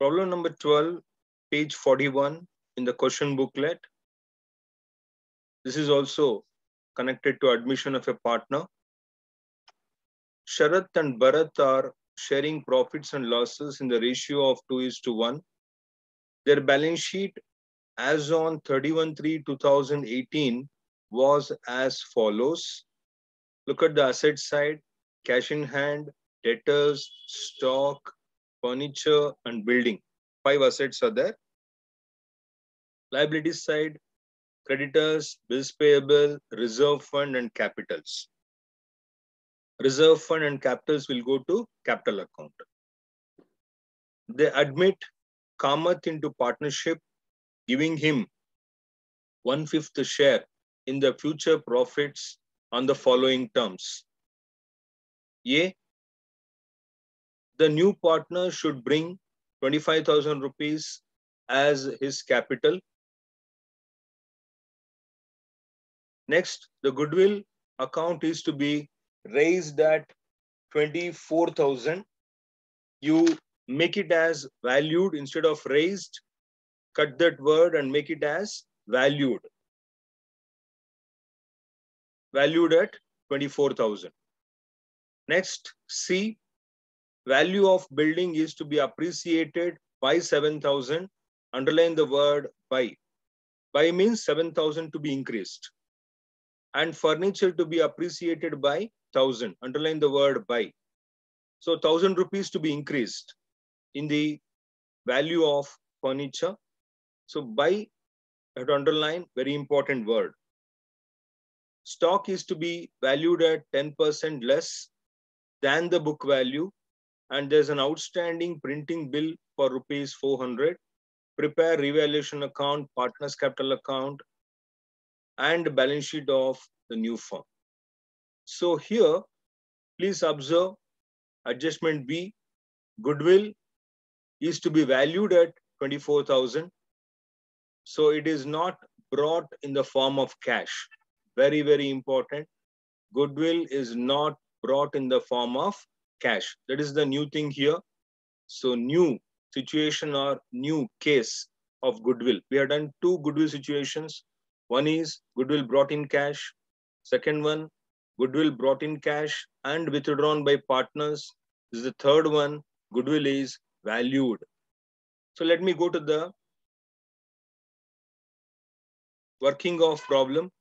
Problem number 12, page 41 in the question booklet. This is also connected to admission of a partner. Sharath and Bharat are sharing profits and losses in the ratio of 2:1. Their balance sheet as on 31/3/2018 was as follows. Look at the asset side, cash in hand, debtors, stock, furniture, and building. 5 assets are there. Liabilities side, creditors, bills payable, reserve fund, and capitals. Reserve fund and capitals will go to capital account. They admit Kamath into partnership, giving him 1/5 share in the future profits on the following terms. A, the new partner should bring 25,000 rupees as his capital. Next, the goodwill account is to be raised at 24,000. You make it as valued instead of raised. Cut that word and make it as valued. Valued at 24,000. Next, C, value of building is to be appreciated by 7,000. Underline the word by. By means 7,000 to be increased. And furniture to be appreciated by 1,000. Underline the word by. So 1,000 rupees to be increased in the value of furniture. So by, you have to underline, very important word. Stock is to be valued at 10% less than the book value, and there's an outstanding printing bill for rupees 400. Prepare revaluation account, partners capital account, and balance sheet of the new firm. So here, please observe adjustment B, goodwill is to be valued at 24,000. So it is not brought in the form of cash. Very, very important. Goodwill is not brought in the form of cash. That is the new thing here. So new situation or new case of goodwill. We have done 2 goodwill situations. One is goodwill brought in cash. Second one, goodwill brought in cash and withdrawn by partners. This is the third one, goodwill is valued. So let me go to the working of problem.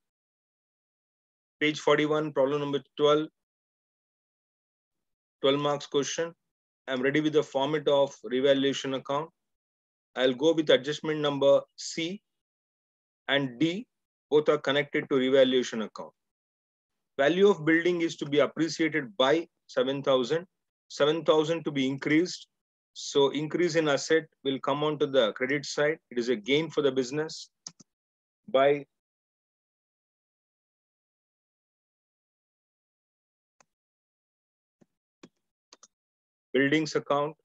Page 41, problem number 12. 12 marks question. I'm ready with the format of revaluation account. I'll go with adjustment number C and D. Both are connected to revaluation account. Value of building is to be appreciated by 7,000. 7,000 to be increased. So increase in asset will come onto the credit side. It is a gain for the business. By buildings account,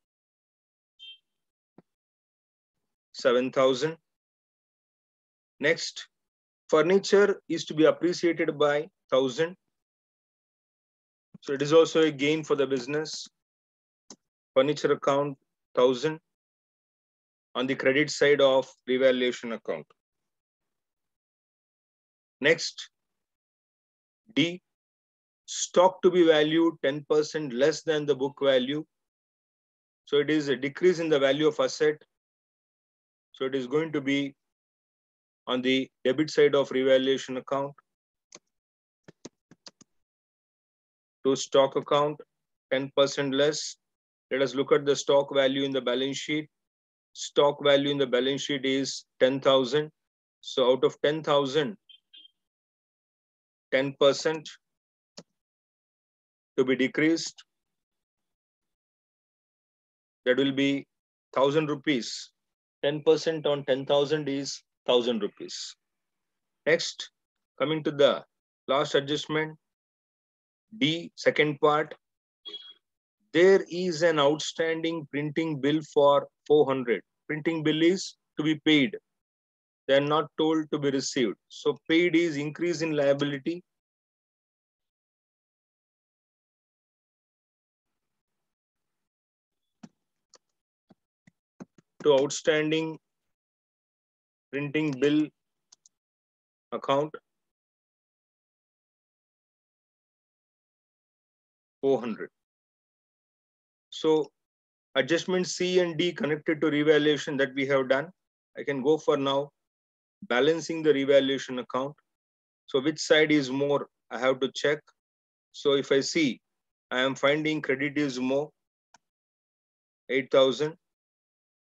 7,000. Next, furniture is to be appreciated by 1,000. So it is also a gain for the business. Furniture account, 1,000 on the credit side of revaluation account. Next, D, stock to be valued 10% less than the book value. So it is a decrease in the value of asset. So it is going to be on the debit side of revaluation account. To stock account, 10% less. Let us look at the stock value in the balance sheet. Stock value in the balance sheet is 10,000. So out of 10,000, 10% to be decreased. That will be 1,000 rupees. 10% on 10,000 is 1,000 rupees. Next, coming to the last adjustment, D, second part. There is an outstanding printing bill for 400. Printing bill is to be paid. They are not told to be received. So paid is increase in liability. to outstanding printing bill account 400. So adjustment C and D connected to revaluation that we have done. I can go for now balancing the revaluation account. So which side is more? I have to check. So if I see, I am finding credit is more, 8,000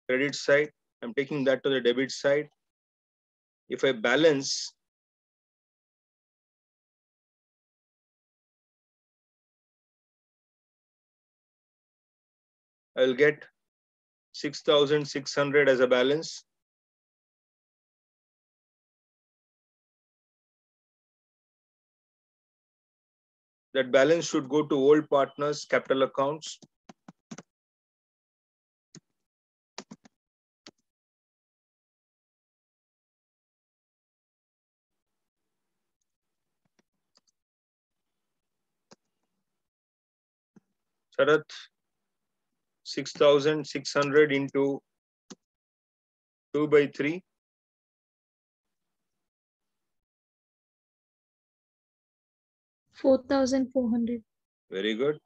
credit side. I'm taking that to the debit side. If I balance, I'll get 6,600 as a balance. That balance should go to old partners, capital accounts. Sharat, 6,600 into 2 by 3. 4,400. Very good.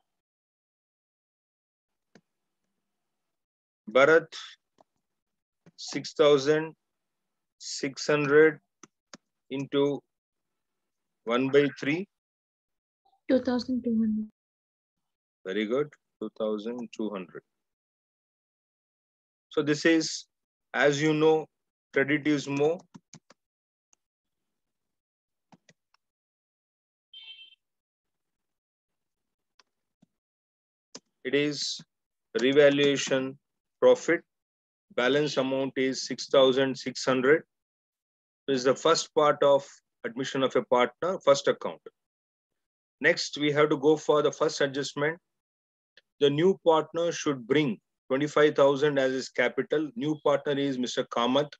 Bharat, 6,600 into 1 by 3. 2,200. Very good. 2,200. So this is, as you know, credit is more. It is revaluation profit. Balance amount is 6,600. This is the first part of admission of a partner, first account. Next, we have to go for the first adjustment. The new partner should bring 25,000 as his capital. New partner is Mr. Kamath.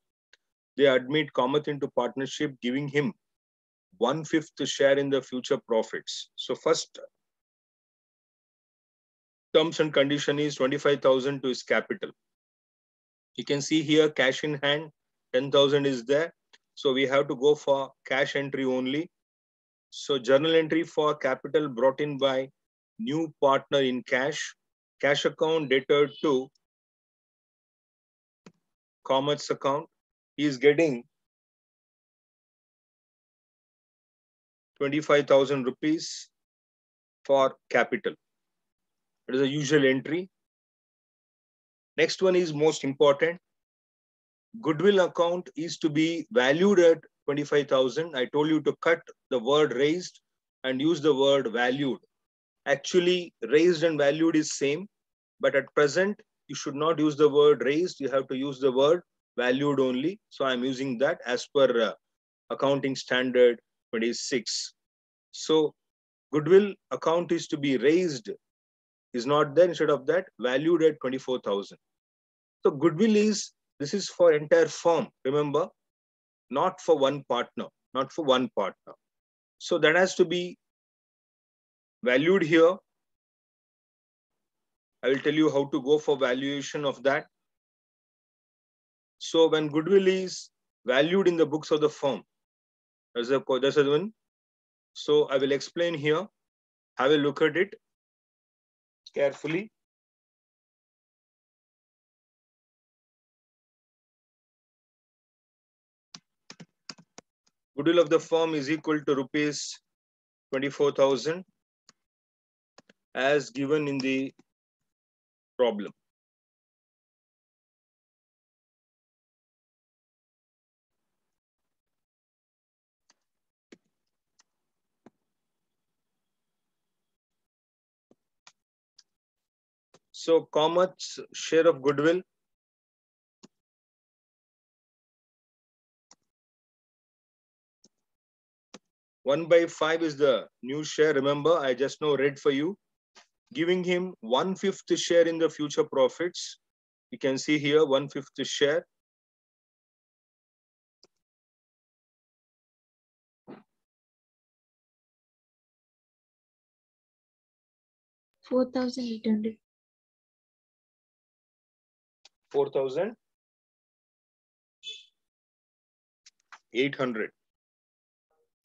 They admit Kamath into partnership, giving him 1/5 share in the future profits. So first terms and condition is 25,000 to his capital. You can see here cash in hand, 10,000 is there. So we have to go for cash entry only. So journal entry for capital brought in by new partner in cash. Cash account dated to Kamath's account. He is getting 25,000 rupees for capital. It is a usual entry. Next one is most important. Goodwill account is to be valued at 25,000. I told you to cut the word raised and use the word valued. Actually, raised and valued is same, but at present, you should not use the word raised. You have to use the word valued only. So I'm using that as per accounting standard 26. So goodwill account is to be raised, is not there. Instead of that, valued at 24,000. So goodwill is, this is for entire firm, remember, not for one partner, not for one partner. So that has to be valued here. I will tell you how to go for valuation of that. So when goodwill is valued in the books of the firm, there's a one. So I will explain here. Have a look at it carefully. Goodwill of the firm is equal to rupees 24,000 as given in the problem. So Kamath's share of goodwill, one by 5 is the new share. Remember, I just now read for you, giving him 1/5 share in the future profits. You can see here 1/5 share. $4,800. 4,000. 800.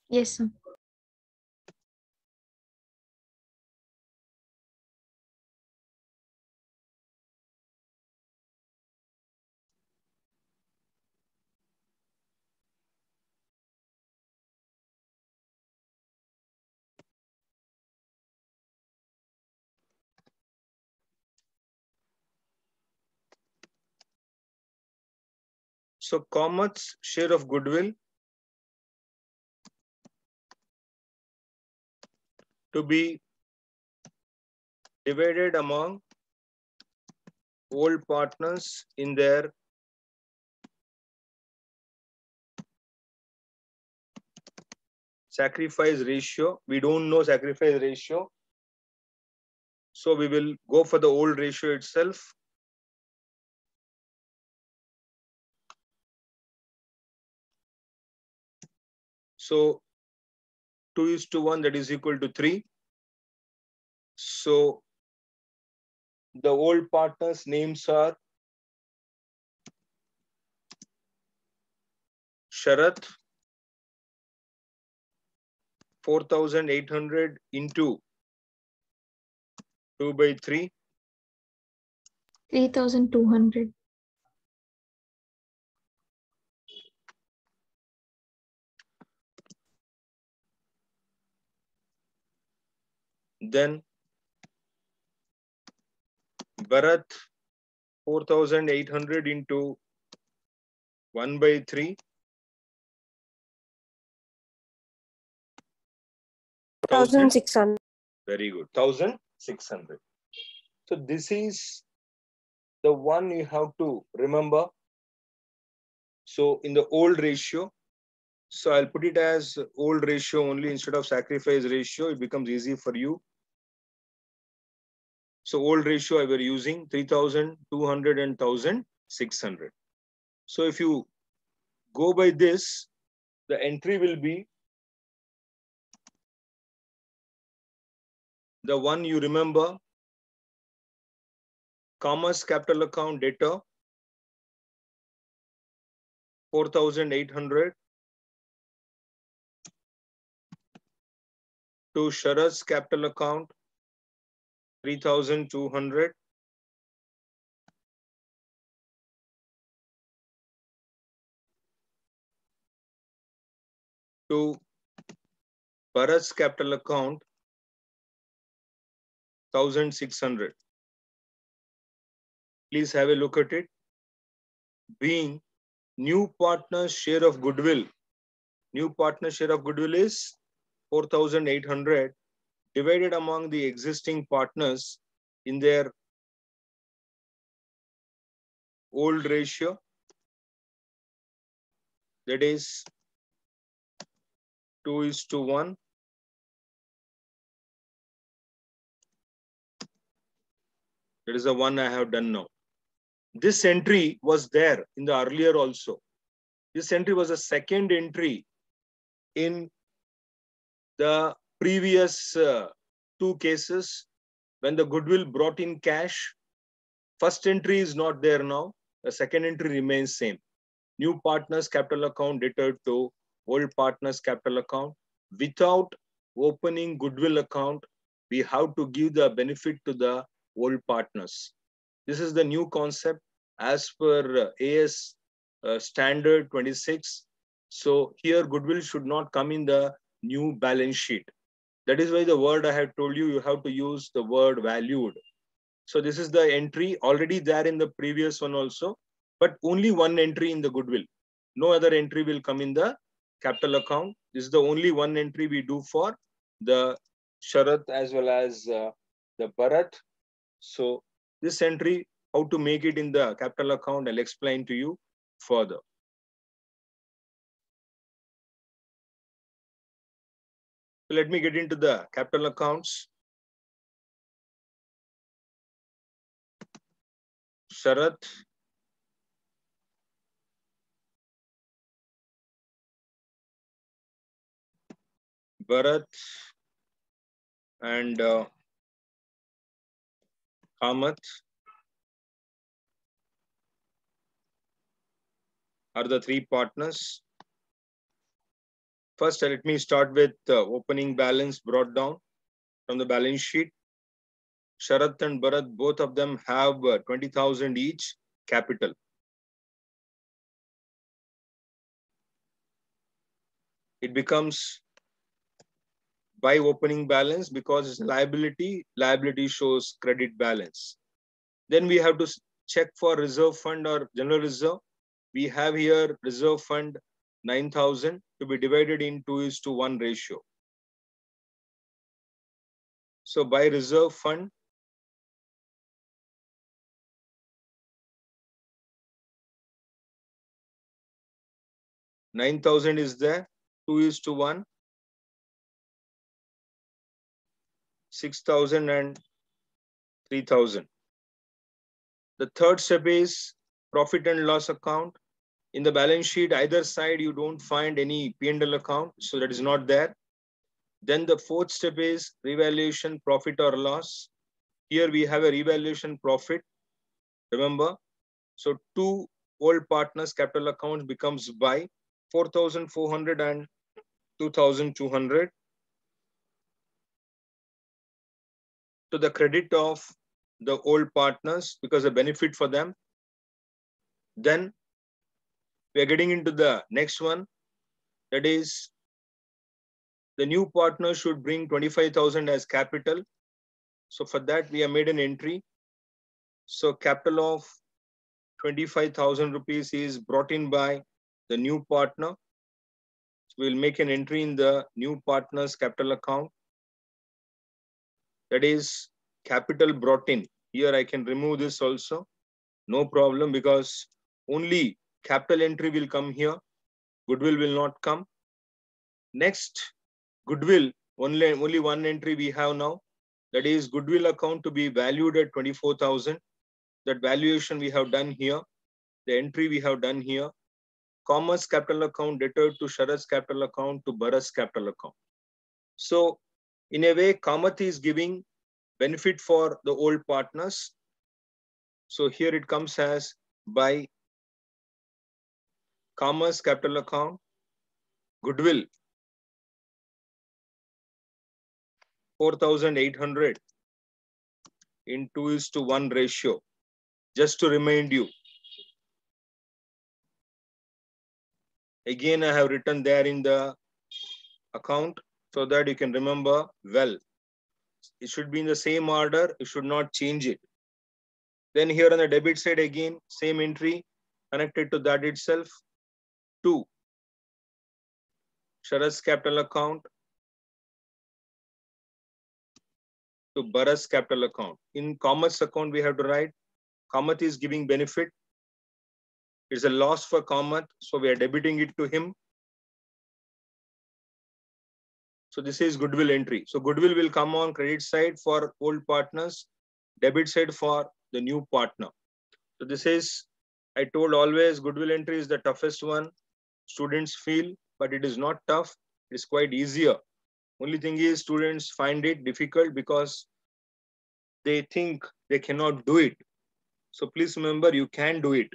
Yes, sir. So Kamat's share of goodwill to be divided among old partners in their sacrifice ratio. We don't know sacrifice ratio, so we will go for the old ratio itself. So 2:1, that is equal to 3. So the old partners' names are Sharat, 4,800 into 2 by 3. 3,200. Then Bharat, 4,800 into 1 by 3. 1,600. Very good. 1,600. So this is the one you have to remember. So in the old ratio, so I'll put it as old ratio only instead of sacrifice ratio. It becomes easy for you. So old ratio I were using 3,200 and 1,600. So if you go by this, the entry will be the one you remember, commerce capital account debtor 4,800 to Sharat's capital account 3,200 to Bharat's capital account 1,600. Please have a look at it. Being new partner's share of goodwill. New partner share of goodwill is 4,800 divided among the existing partners in their old ratio. That is 2:1. That is the one I have done now. This entry was there in the earlier also. This entry was a second entry in the previous two cases when the goodwill brought in cash. First entry is not there now. The second entry remains same. New partners capital account debtor to old partners capital account. Without opening goodwill account, we have to give the benefit to the old partners. This is the new concept as per AS standard 26. So here goodwill should not come in the new balance sheet. That is why the word I have told you, you have to use the word valued. So this is the entry already there in the previous one also, but only one entry in the goodwill. No other entry will come in the capital account. This is the only one entry we do for the Sharat as well as the Bharat. So this entry, how to make it in the capital account, I'll explain to you further. So let me get into the capital accounts. Sharat, Bharat, and Kamat are the three partners. First, let me start with opening balance brought down from the balance sheet. Sharat and Bharat, both of them have 20,000 each capital. It becomes by opening balance because it's a liability. Liability shows credit balance. Then we have to check for reserve fund or general reserve. We have here reserve fund 9,000 to be divided in 2:1 ratio. So by reserve fund, $9,000 is there, 2:1, 6,000 and 3,000. The third step is profit and loss account. In the balance sheet, either side, you don't find any P&L account, so that is not there. Then the fourth step is revaluation profit or loss. Here we have a revaluation profit, remember. So two old partners capital accounts becomes by 4,400 and 2,200 to the credit of the old partners because a benefit for them. Then we are getting into the next one, that is the new partner should bring 25,000 as capital. So for that we have made an entry. So capital of 25,000 rupees is brought in by the new partner. So we'll make an entry in the new partner's capital account. That is capital brought in. Here I can remove this also. No problem, because only capital entry will come here. Goodwill will not come. Next, goodwill, only one entry we have now. That is goodwill account to be valued at 24,000. That valuation we have done here. The entry we have done here. Commerce capital account debtor to Sharat's capital account to Bharat's capital account. So in a way, Kamath is giving benefit for the old partners. So here it comes as by Commerce capital account, goodwill 4,800 in 2:1 ratio. Just to remind you, again I have written there in the account so that you can remember well. It should be in the same order, you should not change it. Then here on the debit side again, same entry connected to that itself. 2. Sharat's capital account to Bharat's capital account. In commerce account, we have to write Kamath is giving benefit. It's a loss for Kamath, so we are debiting it to him. So this is goodwill entry. So goodwill will come on credit side for old partners, debit side for the new partner. So this is, I told always, goodwill entry is the toughest one. Students feel, but it is not tough. It's quite easier. Only thing is students find it difficult because they think they cannot do it. So please remember, you can do it.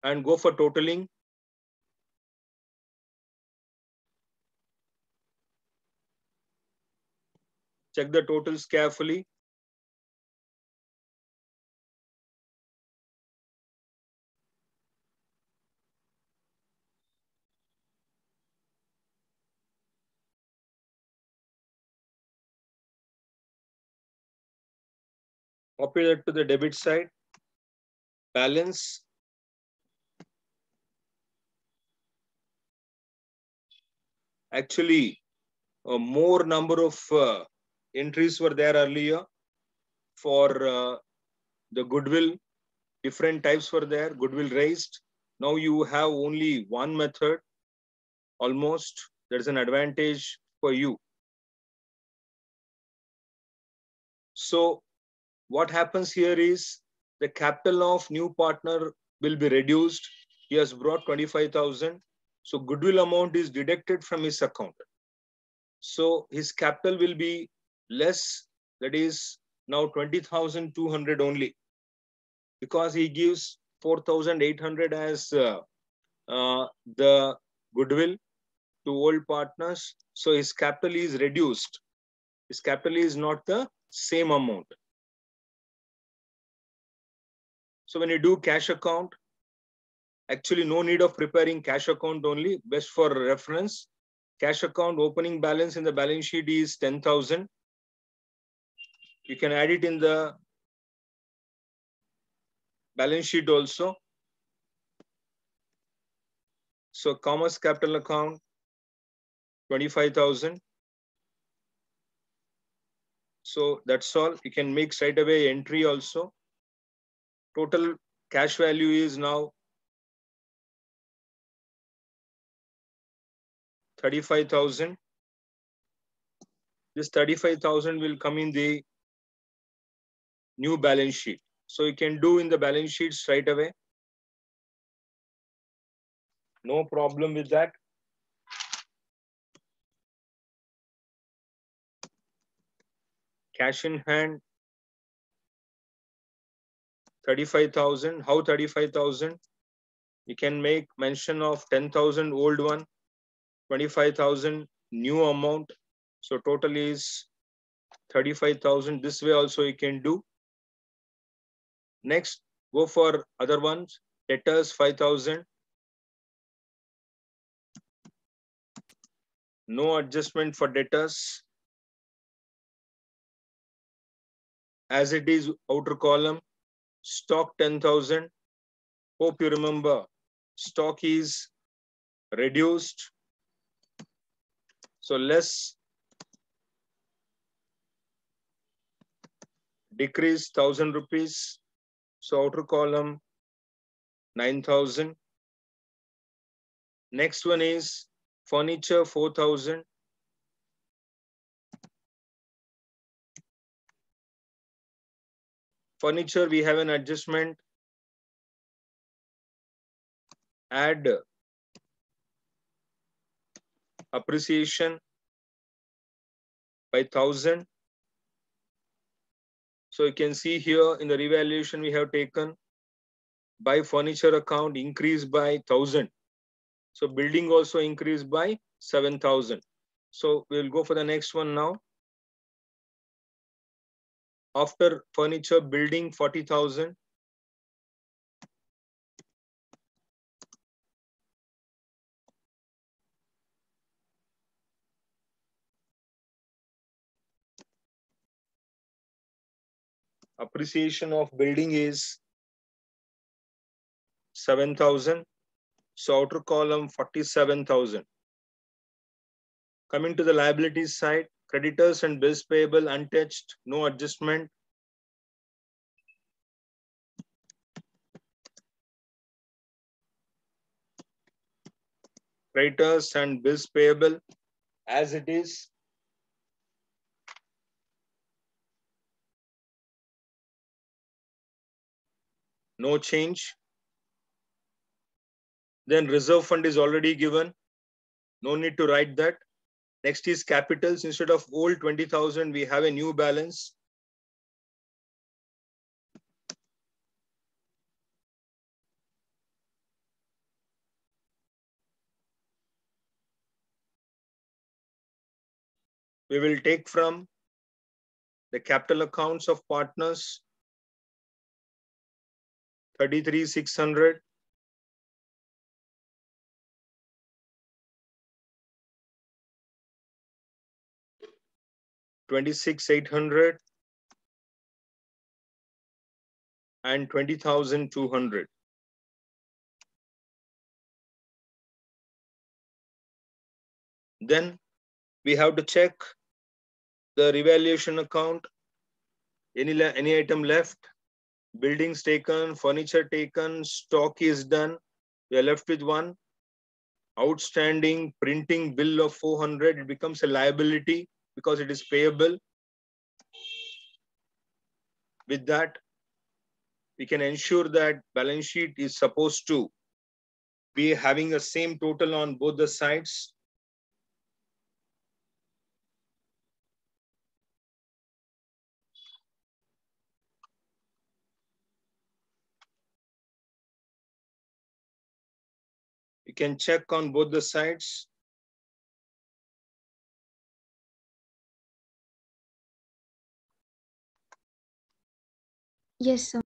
And go for totaling. Check the totals carefully. Copy that to the debit side. Balance. Actually, a more number of entries were there earlier for the goodwill. Different types were there, goodwill raised. Now you have only one method. Almost, there's an advantage for you. So what happens here is the capital of new partner will be reduced. He has brought 25,000. So goodwill amount is deducted from his account. So his capital will be less That is now 20,200 only, because he gives 4,800 as the goodwill to old partners. So his capital is reduced. His capital is not the same amount. So when you do cash account, actually no need of preparing cash account only, best for reference. Cash account opening balance in the balance sheet is 10,000. You can add it in the balance sheet also. So commerce capital account, 25,000. So that's all. You can make straight away entry also. Total cash value is now 35,000. This 35,000 will come in the new balance sheet. So you can do in the balance sheet straight away. No problem with that. Cash in hand, 35,000. How 35,000? You can make mention of 10,000 old one, 25,000 new amount. So total is 35,000. This way also you can do. Next, go for other ones. Debtors 5,000. No adjustment for debtors. As it is outer column, stock 10,000. Hope you remember, stock is reduced. So less, decrease 1,000 rupees. So outer column 9,000. Next one is furniture 4,000. Furniture, we have an adjustment. Add appreciation by 1,000. So you can see here in the revaluation we have taken by furniture account increased by 1,000. So building also increased by 7,000. So we'll go for the next one now. After furniture, building 40,000. Appreciation of building is 7,000. So outer column 47,000. Coming to the liabilities side, creditors and bills payable untouched, no adjustment. Creditors and bills payable as it is. No change. Then reserve fund is already given. No need to write that. Next is capitals. Instead of old 20,000, we have a new balance. We will take from the capital accounts of partners, 33,600. $26,800 and 20,200. Then we have to check the revaluation account. Any item left, buildings taken, furniture taken, stock is done. We are left with one outstanding printing bill of 400. It becomes a liability because it is payable. With that, we can ensure that balance sheet is supposed to be having the same total on both the sides. You can check on both the sides. Yes, sir.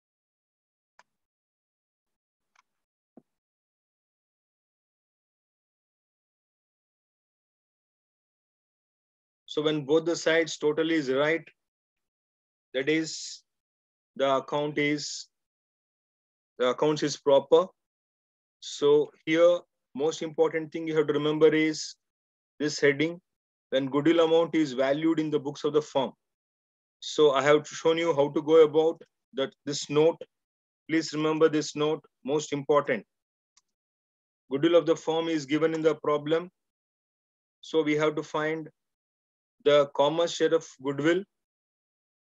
So when both the sides total is right, that is the accounts is proper. So here, most important thing you have to remember is this heading, when goodwill amount is valued in the books of the firm. So I have shown you how to go about this note. Please remember this note, most important. Goodwill of the firm is given in the problem. So we have to find the common share of goodwill,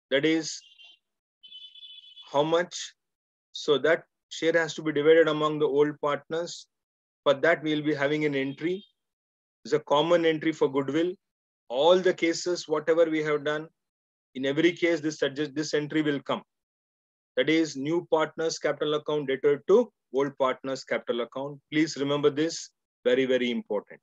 that is how much. So that share has to be divided among the old partners. For that, we will be having an entry. It's a common entry for goodwill. All the cases, whatever we have done, in every case, this entry will come. That is new partners capital account debtor to old partners capital account. Please remember this, very, very important.